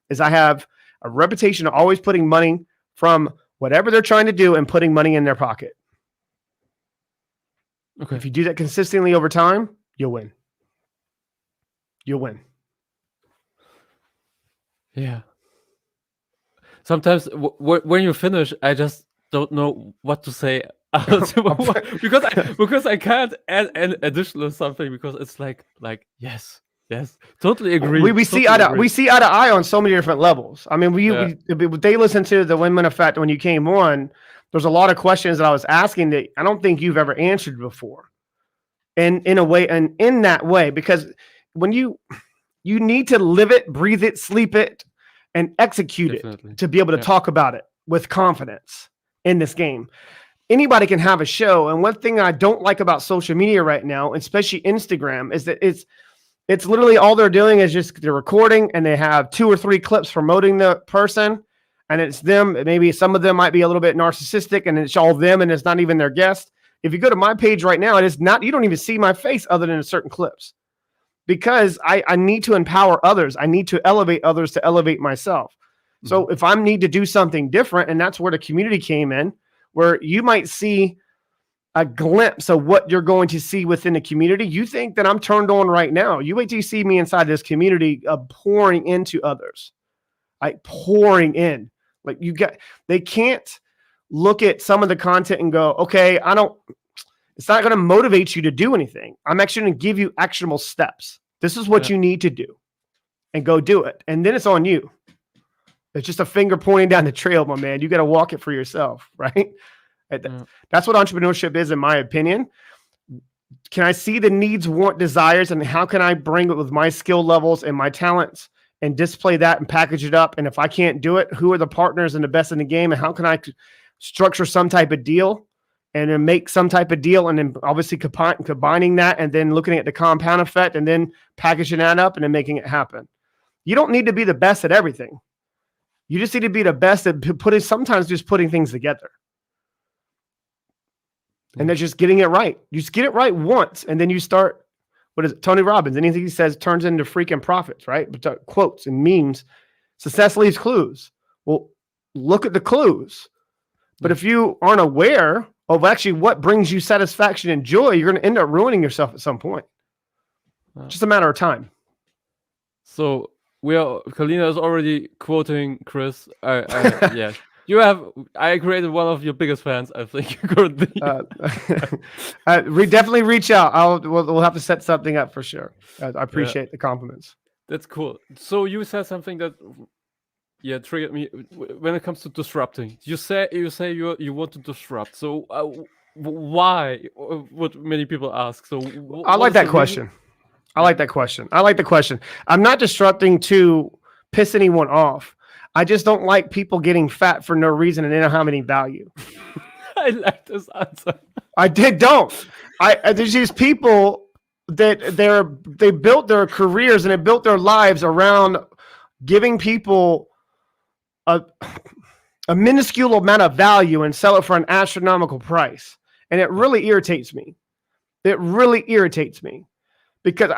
is I have a reputation of always putting money from whatever they're trying to do and putting money in their pocket. Okay. If you do that consistently over time, you'll win. You'll win. Yeah. Sometimes when you finish, I just don't know what to say because I can't add an additional something because it's like yes, totally agree. We see eye to eye on so many different levels. I mean, they listened to the Women Effect when you came on. There's a lot of questions that I was asking that I don't think you've ever answered before, and in that way, because when you need to live it, breathe it, sleep it, and execute it to be able to talk about it with confidence in this game. Anybody can have a show. And one thing I don't like about social media right now, especially Instagram, is that it's literally all they're doing is just they're recording and they have 2 or 3 clips promoting the person. And it's them. Maybe some of them might be a little bit narcissistic and it's all them and it's not even their guest. If you go to my page right now, it is not, you don't even see my face other than in certain clips. Because I need to empower others. I need to elevate others to elevate myself. Mm-hmm. So if I need to do something different, and that's where the community came in, where you might see a glimpse of what you're going to see within the community. You think that I'm turned on right now. You wait till you see me inside this community pouring into others, like pouring in. Like they can't look at some of the content and go, okay, it's not going to motivate you to do anything. I'm actually going to give you actionable steps. This is what you need to do and go do it. And then it's on you. It's just a finger pointing down the trail, my man. You got to walk it for yourself, right? That's what entrepreneurship is, in my opinion. Can I see the needs, want, desires, and how can I bring it with my skill levels and my talents and display that and package it up? And if I can't do it, who are the partners and the best in the game? And how can I structure some type of deal? And then make some type of deal, and then obviously combining that, and then looking at the compound effect, and then packaging that up, and then making it happen. You don't need to be the best at everything. You just need to be the best at sometimes just putting things together. And then just getting it right. You just get it right once, and then you start, what is it, Tony Robbins, anything he says turns into freaking profits, right? But quotes and memes, success leaves clues. Well, look at the clues. But if you aren't aware of actually what brings you satisfaction and joy, you're going to end up ruining yourself at some point. Just a matter of time. So Kalina is already quoting Chris. Yeah. I created one of your biggest fans, I think, currently. We definitely reach out. We'll have to set something up for sure. I appreciate the compliments. That's cool. So you said something that triggered me when it comes to disrupting. You say you want to disrupt. So why? Would many people ask. So I like that question. I like that question. I'm not disrupting to piss anyone off. I just don't like people getting fat for no reason and they don't have any value. I like this answer. There's these people that they built their careers and they built their lives around giving people a minuscule amount of value and sell it for an astronomical price. And it really irritates me. Because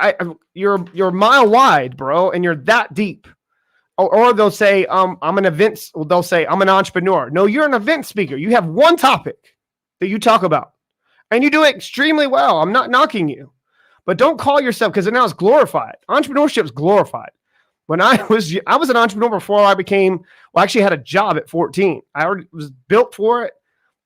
you're a mile wide, bro, and you're that deep. Or they'll say, I'm an entrepreneur. No, you're an event speaker. You have one topic that you talk about. And you do it extremely well. I'm not knocking you. But don't call yourself, because now it's glorified. Entrepreneurship is glorified. When I was an entrepreneur before I actually had a job at 14. I already was built for it.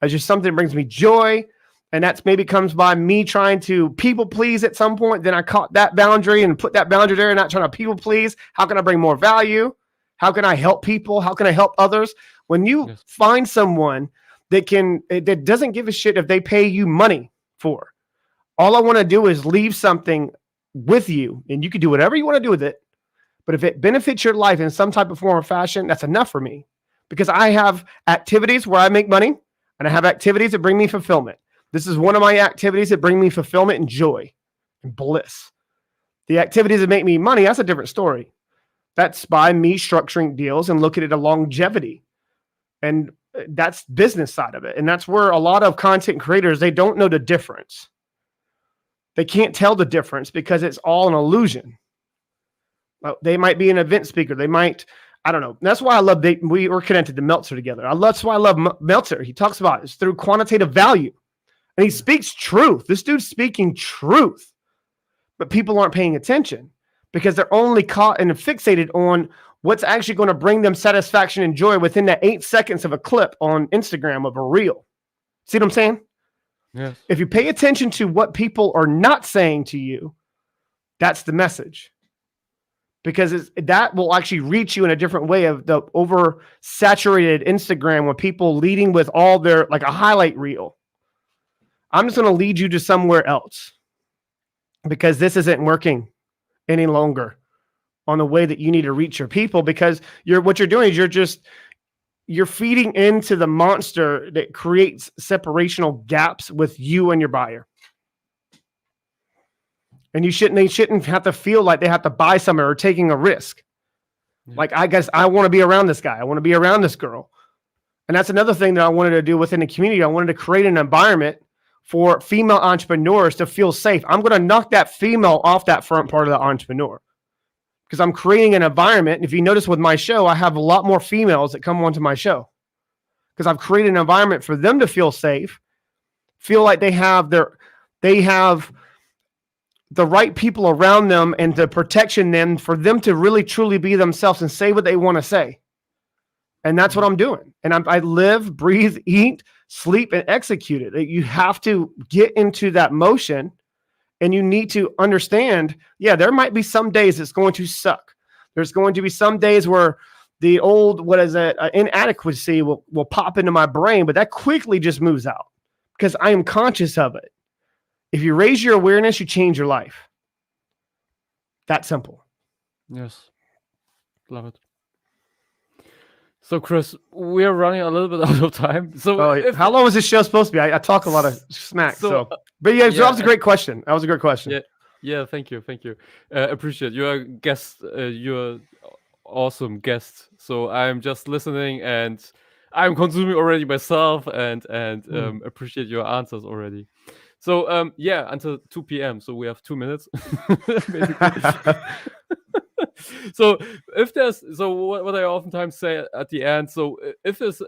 It's just something that brings me joy. And that's maybe comes by me trying to people please at some point. Then I caught that boundary and put that boundary there, not trying to people please. How can I bring more value? How can I help people? How can I help others? When you find someone that doesn't give a shit if they pay you money for, all I want to do is leave something with you, and you can do whatever you want to do with it. But if it benefits your life in some type of form or fashion, that's enough for me, because I have activities where I make money and I have activities that bring me fulfillment. This is one of my activities that bring me fulfillment and joy and bliss. The activities that make me money, that's a different story. That's by me structuring deals and looking at a longevity. And that's business side of it. And that's where a lot of content creators, they don't know the difference. They can't tell the difference because it's all an illusion. They might be an event speaker. They might, I don't know. That's why I love, we were connected to Meltzer together. That's why I love Meltzer. He talks about it's through quantitative value. And he speaks truth. This dude's speaking truth. But people aren't paying attention because they're only caught and fixated on what's actually going to bring them satisfaction and joy within that 8 seconds of a clip on Instagram of a reel. See what I'm saying? Yes. If you pay attention to what people are not saying to you, that's the message. Because that will actually reach you in a different way of the oversaturated Instagram with people leading with all their, like a highlight reel. I'm just going to lead you to somewhere else because this isn't working any longer on the way that you need to reach your people, because what you're doing is you're feeding into the monster that creates separational gaps with you and your buyer. And they shouldn't have to feel like they have to buy something or taking a risk. Like, I guess I want to be around this guy. I want to be around this girl. And that's another thing that I wanted to do within the community. I wanted to create an environment for female entrepreneurs to feel safe. I'm going to knock that female off that front part of the entrepreneur because I'm creating an environment. And if you notice with my show, I have a lot more females that come onto my show because I've created an environment for them to feel safe, feel like they have the right people around them and the protection then for them to really truly be themselves and say what they want to say. And that's what I'm doing. And I live, breathe, eat, sleep, and execute it. You have to get into that motion, and you need to understand, there might be some days it's going to suck. There's going to be some days where the old, inadequacy will pop into my brain, but that quickly just moves out because I am conscious of it. If you raise your awareness, you change your life. That simple. Yes. Love it. So, Chris, we're running a little bit out of time. So, how long was this show supposed to be? I talk a lot of smack. But that was a great question. That was a great question. Yeah. Thank you. Appreciate you're a guest. You're awesome guest. So I'm just listening and I'm consuming already myself and appreciate your answers already. So until 2 p.m. So we have 2 minutes. So if there's what I oftentimes say at the end, so if there's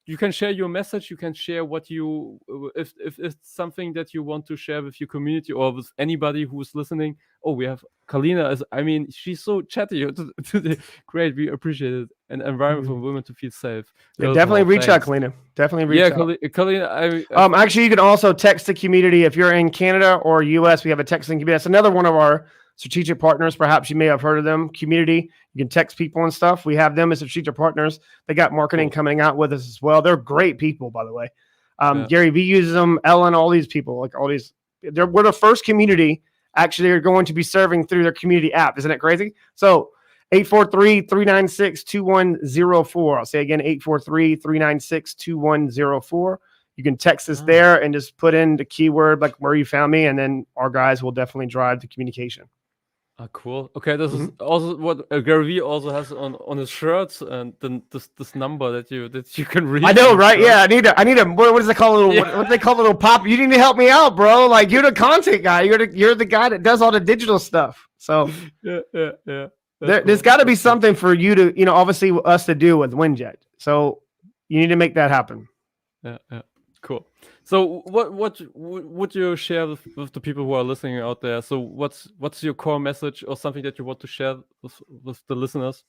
you can share your message, you can share what you if it's something that you want to share with your community or with anybody who's listening. Oh, we have Kalina, as I mean, she's so chatty today. Great, we appreciate it. An environment for women to feel safe. Yeah, First of definitely all, reach out, thanks. Kalina. Definitely reach Yeah, out. Kalina, Actually, you can also text the community if you're in Canada or US. We have a texting community. That's another one of our strategic partners. Perhaps you may have heard of them. Community. You can text people and stuff. We have them as strategic partners. They got marketing coming out with us as well. They're great people, by the way. Gary Vee uses them. Ellen, all these people, like all these. We're the first community actually are going to be serving through their community app. Isn't it crazy? So 843-396-2104. I'll say again, 843-396-2104. You can text us there and just put in the keyword like where you found me, and then our guys will definitely drive the communication. Cool. Okay, this is also what Gary Vee also has on his shirts, and then this number that you can read. I know, right? Yeah, I need a what does they call a little what do they call a little pop? You need to help me out, bro. Like you're the content guy. You're the guy that does all the digital stuff. So yeah. There's got to be something for you to, obviously us to do with Winjet. So you need to make that happen. Yeah. Cool. So what would you share with the people who are listening out there? So what's your core message or something that you want to share with the listeners?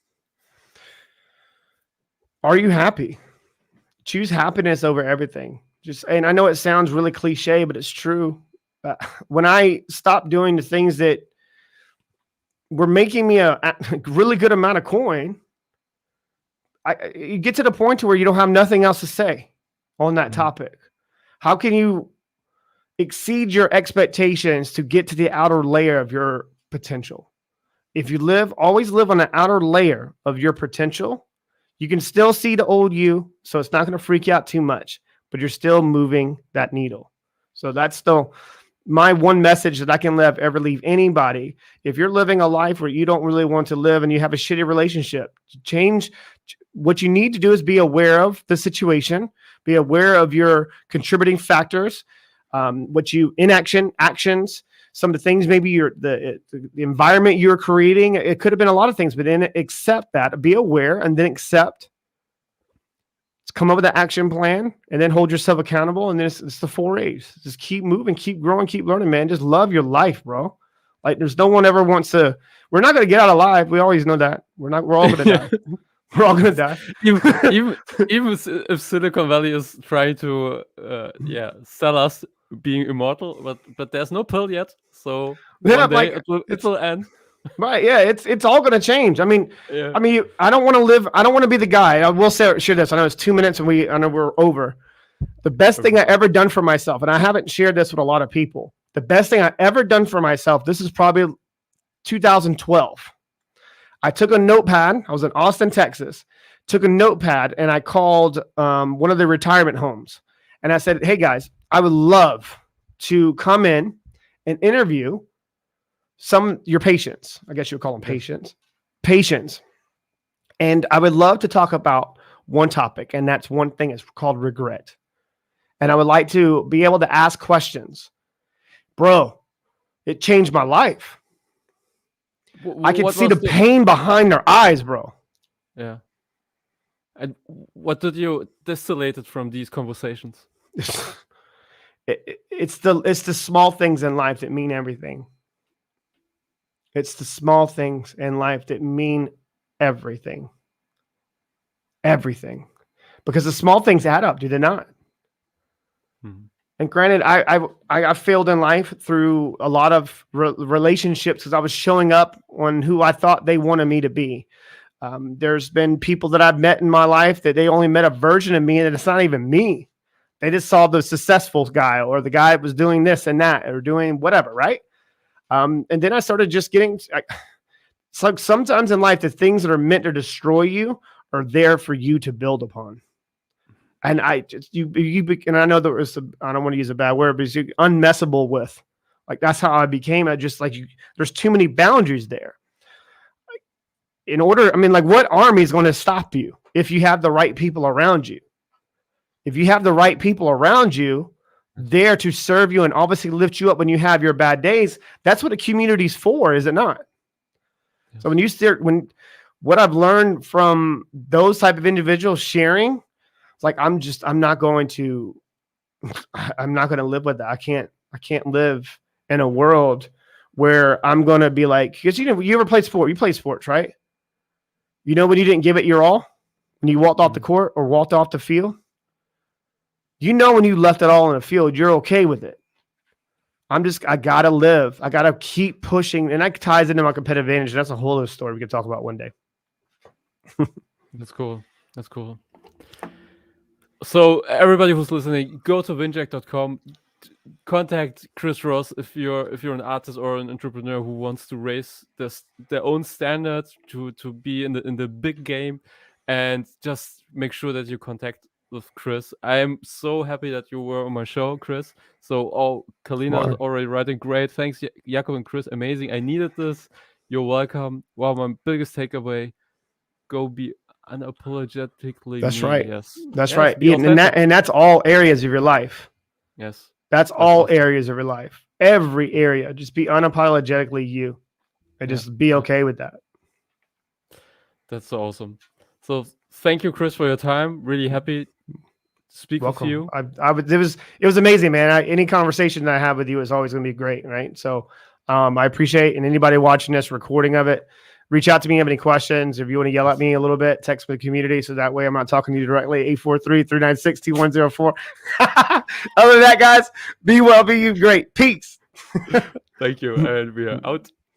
Are you happy? Choose happiness over everything. And I know it sounds really cliche, but it's true. When I stopped doing the things that were making me a really good amount of coin, you get to the point to where you don't have nothing else to say on that topic. How can you exceed your expectations to get to the outer layer of your potential? If you always live on the outer layer of your potential, you can still see the old you, so it's not going to freak you out too much, but you're still moving that needle. So that's still my one message that I can ever leave anybody. If you're living a life where you don't really want to live and you have a shitty relationship, change. What you need to do is be aware of the situation, be aware of your contributing factors, actions, some of the things, maybe the environment you're creating. It could have been a lot of things, but then accept that, be aware, and then accept. Come up with an action plan, and then hold yourself accountable. And then it's the 4 A's. Just keep moving, keep growing, keep learning, man. Just love your life, bro. Like there's no one ever wants to. We're not going to get out alive. We always know that. We're all going to die. We're all going to die. even if Silicon Valley is trying to sell us being immortal, but there's no pill yet. So one day it will end. Right. Yeah. It's all going to change. I mean, I don't want to live. I don't want to be the guy. I will share this. I know it's 2 minutes and I know we're over. The best thing I ever done for myself, and I haven't shared this with a lot of people. The best thing I ever done for myself. This is probably 2012. I took a notepad. I was in Austin, Texas. Took a notepad and I called one of the retirement homes, and I said, "Hey guys, I would love to come in and interview your patients." I guess you'll call them patients. And I would love to talk about one topic, and that's one thing is called regret. And I would like to be able to ask questions. Bro, it changed my life. I could see the pain behind their eyes, bro. Yeah. And what did you distillate from these conversations? It's the small things in life that mean everything. It's the small things in life that mean everything. Everything. Because the small things add up, do they not? Mm-hmm. And granted, I failed in life through a lot of relationships because I was showing up on who I thought they wanted me to be. There's been people that I've met in my life that they only met a version of me and it's not even me. They just saw the successful guy or the guy that was doing this and that or doing whatever, right? And then I started just getting, it's like sometimes in life, the things that are meant to destroy you are there for you to build upon. And and I know there was, I don't want to use a bad word, but you're unmessable with. Like, that's how I became. There's too many boundaries there. What army is going to stop you if you have the right people around you? If you have the right people around you there to serve you and obviously lift you up when you have your bad days, that's what a community's for, is it not? So what I've learned from those type of individuals sharing, it's like I'm not going to live with that. I can't live in a world where I'm going to be like, because you ever play sport? You play sports, right? You know when you didn't give it your all, when you walked off the court or walked off the field, you know when you left it all in the field, you're okay with it. I gotta live. I gotta keep pushing, and that ties into my competitive advantage. That's a whole other story we could talk about one day. That's cool. So everybody who's listening, go to winjack.com. Contact Chris Ross if you're an artist or an entrepreneur who wants to raise their own standards to be in the big game, and just make sure that you contact with Chris. I am so happy that you were on my show, Chris. So Kalina is already writing great. Thanks, Jakob and Chris. Amazing. I needed this. You're welcome. Wow, my biggest takeaway: go be unapologetically. That's me. right. Yes, that's yes, right. be And that's all areas of your life. Yes. That's all areas of your life. Every area. Just be unapologetically you. And just be okay with that. That's so awesome. So thank you, Chris, for your time. Really happy to speak with you. It was amazing, man. Any conversation that I have with you is always going to be great, right? So I appreciate, and anybody watching this recording of it, reach out to me if you have any questions. If you want to yell at me a little bit, text my community so that way I'm not talking to you directly. 843-396-2104. Other than that, guys, be well, be you. Great. Peace. Thank you. And we are out.